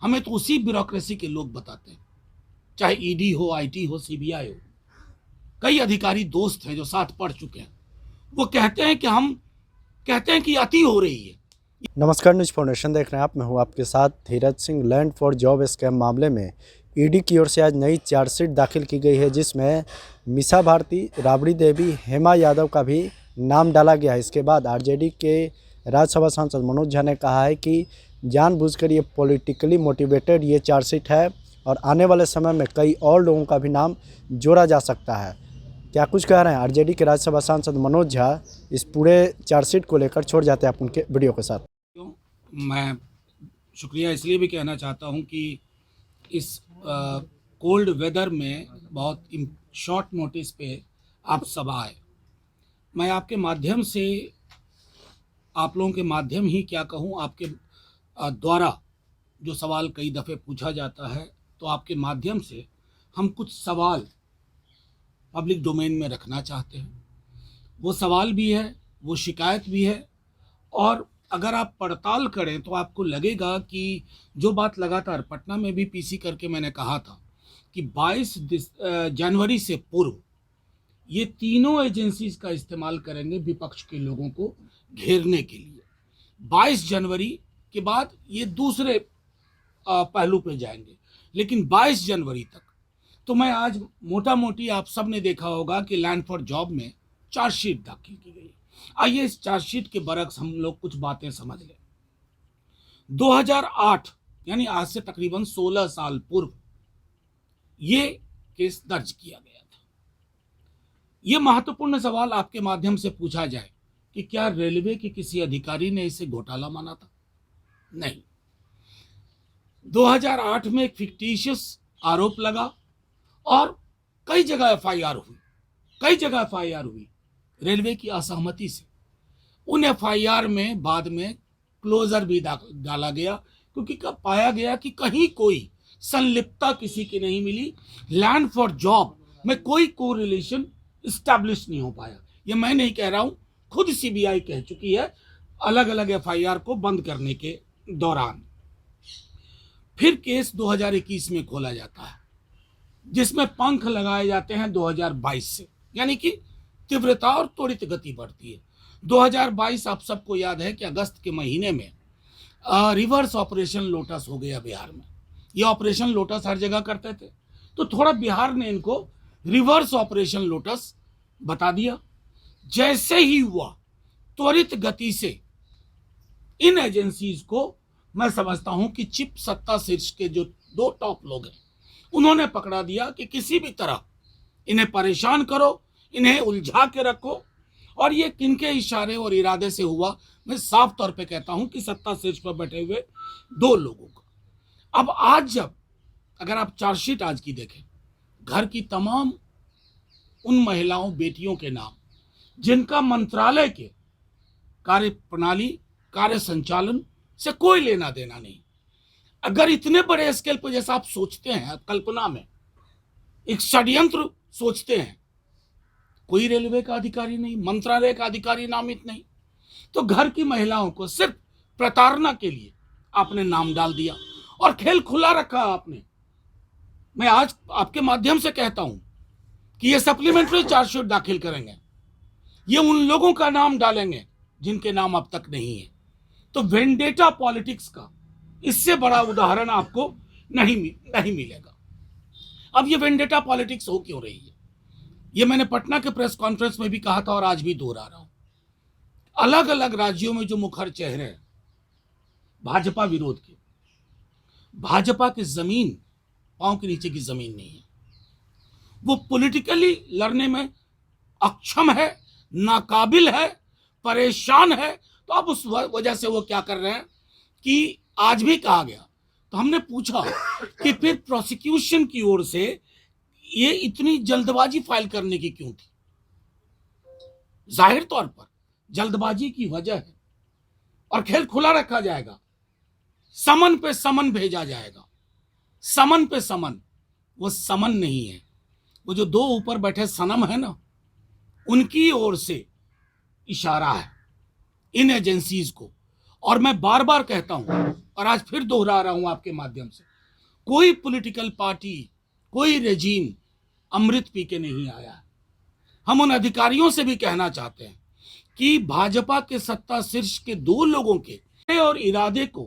हमें तो उसी ब्यूरोक्रेसी के लोग बताते हैं, चाहे ईडी हो, आईटी हो, सीबीआई हो। कई अधिकारी दोस्त हैं जो साथ पढ़ चुके हैं, वो कहते हैं कि अति हो रही है। नमस्कार, न्यूज फाउंडेशन देख रहे हैं आप। मैं हूं आपके साथ Dheeraj Singh. Land for job scam मामले में ईडी की ओर से आज नई चार्जशीट दाखिल की गई है, जिसमें मीसा भारती, राबड़ी देवी, हेमा यादव का भी नाम डाला गया है। इसके बाद आरजेडी के राज्यसभा सांसद मनोज झा ने कहा है कि जानबूझकर ये पॉलिटिकली मोटिवेटेड ये चार्जशीट है और आने वाले समय में कई और लोगों का भी नाम जोड़ा जा सकता है। क्या कुछ कह रहे हैं आरजेडी के राज्यसभा सांसद मनोज झा, इस पूरे चार्जशीट को लेकर छोड़ जाते हैं आप उनके वीडियो के साथ। मैं शुक्रिया इसलिए भी कहना चाहता हूं कि इस कोल्ड वेदर में बहुत शॉर्ट नोटिस पे आप सब आए। मैं आपके माध्यम से, आप लोगों के माध्यम ही क्या कहूं, आपके द्वारा जो सवाल कई दफ़े पूछा जाता है, तो आपके माध्यम से हम कुछ सवाल पब्लिक डोमेन में रखना चाहते हैं। वो सवाल भी है, वो शिकायत भी है, और अगर आप पड़ताल करें तो आपको लगेगा कि जो बात लगातार पटना में भी पीसी करके मैंने कहा था कि 22 जनवरी से पूर्व ये तीनों एजेंसीज का इस्तेमाल करेंगे विपक्ष के लोगों को घेरने के लिए। 22 जनवरी के बाद ये दूसरे पहलू पे जाएंगे, लेकिन 22 जनवरी तक तो मैं आज मोटा मोटी, आप सब ने देखा होगा कि लैंड फॉर जॉब में चार्जशीट दाखिल की गई। आइए इस चार्जशीट के बरक्स हम लोग कुछ बातें समझ लें। 2008 यानी आज से तकरीबन 16 साल पूर्व ये केस दर्ज किया गया था। ये महत्वपूर्ण सवाल आपके माध्यम से पूछा जाए कि क्या रेलवे के किसी अधिकारी ने इसे घोटाला माना था? नहीं। 2008 में एक फिक्टिशियस आरोप लगा और कई जगह एफआईआर हुई रेलवे की असहमति से। उन एफआईआर में बाद में क्लोजर भी डाला गया, क्योंकि पाया गया कि कहीं कोई संलिप्तता किसी की नहीं मिली। लैंड फॉर जॉब में कोई कोरिलेशन इस्टेब्लिश नहीं हो पाया। ये मैं नहीं कह रहा हूं, खुद सीबीआई कह चुकी है अलग अलग एफआईआर को बंद करने के दौरान। फिर केस 2021 में खोला जाता है, जिसमें पंख लगाए जाते हैं 2022 से, यानी कि तीव्रता और त्वरित गति बढ़ती है। 2022 आप सबको याद है कि अगस्त के महीने में रिवर्स ऑपरेशन लोटस हो गया बिहार में। ये ऑपरेशन लोटस हर जगह करते थे, तो थोड़ा बिहार ने इनको रिवर्स ऑपरेशन लोटस बता दिया। जैसे ही हुआ, त्वरित गति से इन एजेंसीज को, मैं समझता हूं कि चिप सत्ता शीर्ष के जो दो टॉप लोग हैं, उन्होंने पकड़ा दिया कि किसी भी तरह इन्हें परेशान करो, इन्हें उलझा के रखो। और ये किनके इशारे और इरादे से हुआ, मैं साफ तौर पे कहता हूं कि सत्ता शीर्ष पर बैठे हुए दो लोगों का। अब आज जब, अगर आप चार्जशीट आज की देखें, घर की तमाम उन महिलाओं, बेटियों के नाम जिनका मंत्रालय के कार्य प्रणाली, कार्य संचालन से कोई लेना देना नहीं। अगर इतने बड़े स्केल पर, जैसा आप सोचते हैं, कल्पना में एक षड्यंत्र सोचते हैं, कोई रेलवे का अधिकारी नहीं, मंत्रालय का अधिकारी नामित नहीं, तो घर की महिलाओं को सिर्फ प्रताड़ना के लिए आपने नाम डाल दिया और खेल खुला रखा आपने। मैं आज आपके माध्यम से कहता हूं कि ये सप्लीमेंट्री चार्जशीट दाखिल करेंगे, ये उन लोगों का नाम डालेंगे जिनके नाम अब तक नहीं है। तो वेंडेटा पॉलिटिक्स का इससे बड़ा उदाहरण आपको नहीं मिलेगा। अब ये वेंडेटा पॉलिटिक्स हो क्यों रही है, ये मैंने पटना के प्रेस कॉन्फ्रेंस में भी कहा था और आज भी दोहरा रहा हूं। अलग अलग राज्यों में जो मुखर चेहरे हैं भाजपा विरोध के, भाजपा की जमीन पांव के नीचे की जमीन नहीं है, वो पॉलिटिकली लड़ने में अक्षम है, नाकाबिल है, परेशान है। तो अब उस वजह से वो क्या कर रहे हैं कि आज भी कहा गया, तो हमने पूछा कि फिर प्रोसिक्यूशन की ओर से ये इतनी जल्दबाजी फाइल करने की क्यों थी? जाहिर तौर पर जल्दबाजी की वजह है, और खेल खुला रखा जाएगा। समन पे समन भेजा जाएगा, समन पे समन। वो समन नहीं है, वो जो दो ऊपर बैठे सनम है ना, उनकी ओर से इशारा है इन एजेंसीज को। और मैं बार बार कहता हूं और आज फिर दोहरा रहा हूं आपके माध्यम से, कोई पॉलिटिकल पार्टी, कोई रेजीम अमृत पी के नहीं आया। हम उन अधिकारियों से भी कहना चाहते हैं कि भाजपा के सत्ता शीर्ष के 2 लोगों के और इरादे को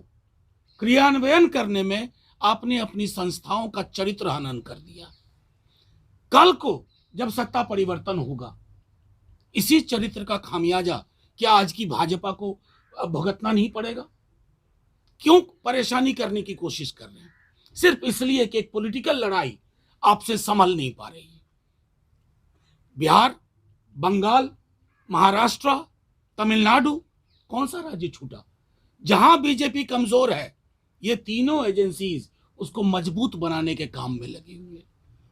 क्रियान्वयन करने में आपने अपनी संस्थाओं का चरित्र हनन कर दिया। कल को जब सत्ता परिवर्तन होगा, इसी चरित्र का खामियाजा क्या आज की भाजपा को भुगतना नहीं पड़ेगा? क्यों परेशानी करने की कोशिश कर रहे हैं? सिर्फ इसलिए कि एक पॉलिटिकल लड़ाई आपसे संभल नहीं पा रही है। बिहार, बंगाल, महाराष्ट्र, तमिलनाडु, कौन सा राज्य छूटा? जहां बीजेपी कमजोर है, ये तीनों एजेंसीज उसको मजबूत बनाने के काम में लगी हुई है।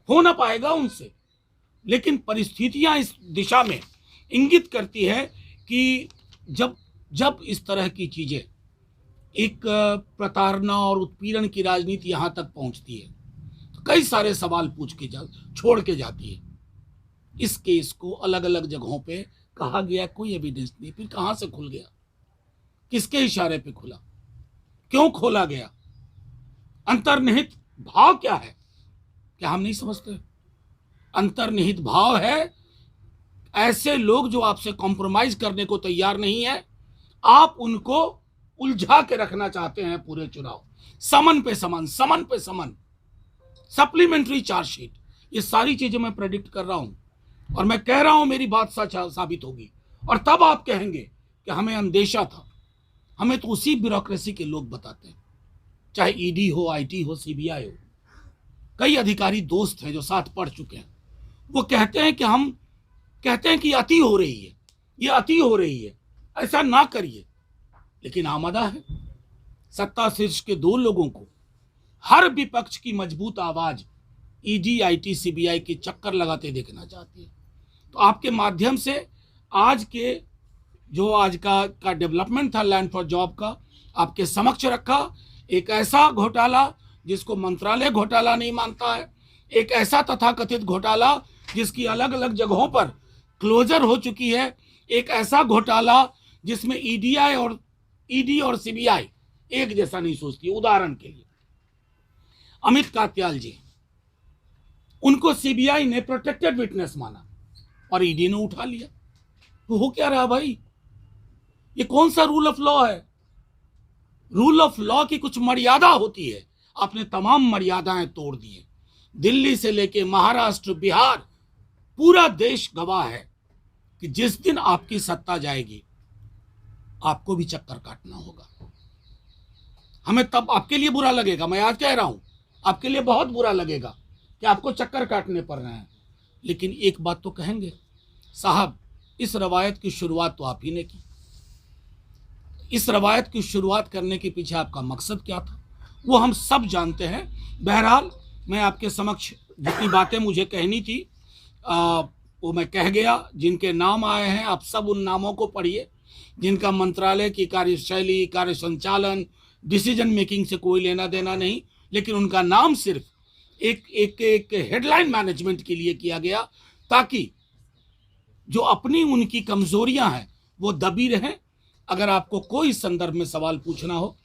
हो ना पाएगा उनसे, लेकिन परिस्थितियां इस दिशा में इंगित करती है कि जब इस तरह की चीजें, एक प्रताड़ना और उत्पीड़न की राजनीति यहां तक पहुंचती है, तो कई सारे सवाल छोड़ के जाती है। इस केस को अलग अलग जगहों पे कहा गया, कोई एविडेंस नहीं, फिर कहां से खुल गया? किसके इशारे पे खुला? क्यों खोला गया? अंतर्निहित भाव क्या है? क्या हम नहीं समझते? अंतर्निहित भाव है ऐसे लोग जो आपसे कॉम्प्रोमाइज करने को तैयार नहीं है, आप उनको उलझा के रखना चाहते हैं पूरे चुनाव। समन पे समन, समन पे समन, सप्लीमेंट्री चार्जशीट, ये सारी चीजें मैं प्रेडिक्ट कर रहा हूं और मैं कह रहा हूं मेरी बात सच साबित होगी। और तब आप कहेंगे कि हमें अंदेशा था। हमें तो उसी ब्यूरोक्रेसी के लोग बताते हैं, चाहे ईडी हो, आईटी हो, सीबीआई हो। कई अधिकारी दोस्त हैं जो साथ पढ़ चुके हैं, वो कहते हैं कि अति हो रही है, ये अति हो रही है, ऐसा ना करिए। लेकिन आमदा है सत्ता शीर्ष के 2 लोगों को हर विपक्ष की मजबूत आवाज ईडी, आईटी, सीबीआई की चक्कर लगाते देखना चाहती है। तो आपके माध्यम से आज का डेवलपमेंट था लैंड फॉर जॉब का, आपके समक्ष रखा। एक ऐसा घोटाला जिसको मंत्रालय घोटाला नहीं मानता है, एक ऐसा तथाकथित घोटाला जिसकी अलग अलग जगहों पर क्लोजर हो चुकी है, एक ऐसा घोटाला जिसमें ईडी और सीबीआई एक जैसा नहीं सोचती। उदाहरण के लिए अमित कात्याल जी, उनको सीबीआई ने प्रोटेक्टेड विटनेस माना और ईडी ने उठा लिया। तो हो क्या रहा भाई? ये कौन सा रूल ऑफ लॉ है? रूल ऑफ लॉ की कुछ मर्यादा होती है, आपने तमाम मर्यादाएं तोड़ दी है। दिल्ली से लेके महाराष्ट्र, बिहार, पूरा देश गवाह है कि जिस दिन आपकी सत्ता जाएगी आपको भी चक्कर काटना होगा। हमें तब आपके लिए बुरा लगेगा, मैं आज कह रहा हूं, आपके लिए बहुत बुरा लगेगा कि आपको चक्कर काटने पड़ रहे हैं। लेकिन एक बात तो कहेंगे, साहब इस रवायत की शुरुआत तो आप ही ने की। इस रवायत की शुरुआत करने के पीछे आपका मकसद क्या था वो हम सब जानते हैं। बहरहाल मैं आपके समक्ष जितनी बातें मुझे कहनी थी वो मैं कह गया। जिनके नाम आए हैं आप सब उन नामों को पढ़िए, जिनका मंत्रालय की कार्यशैली, कार्य संचालन, डिसीजन मेकिंग से कोई लेना देना नहीं, लेकिन उनका नाम सिर्फ एक हेडलाइन मैनेजमेंट के लिए किया गया ताकि जो अपनी उनकी कमजोरियां हैं वो दबी रहें। अगर आपको कोई संदर्भ में सवाल पूछना हो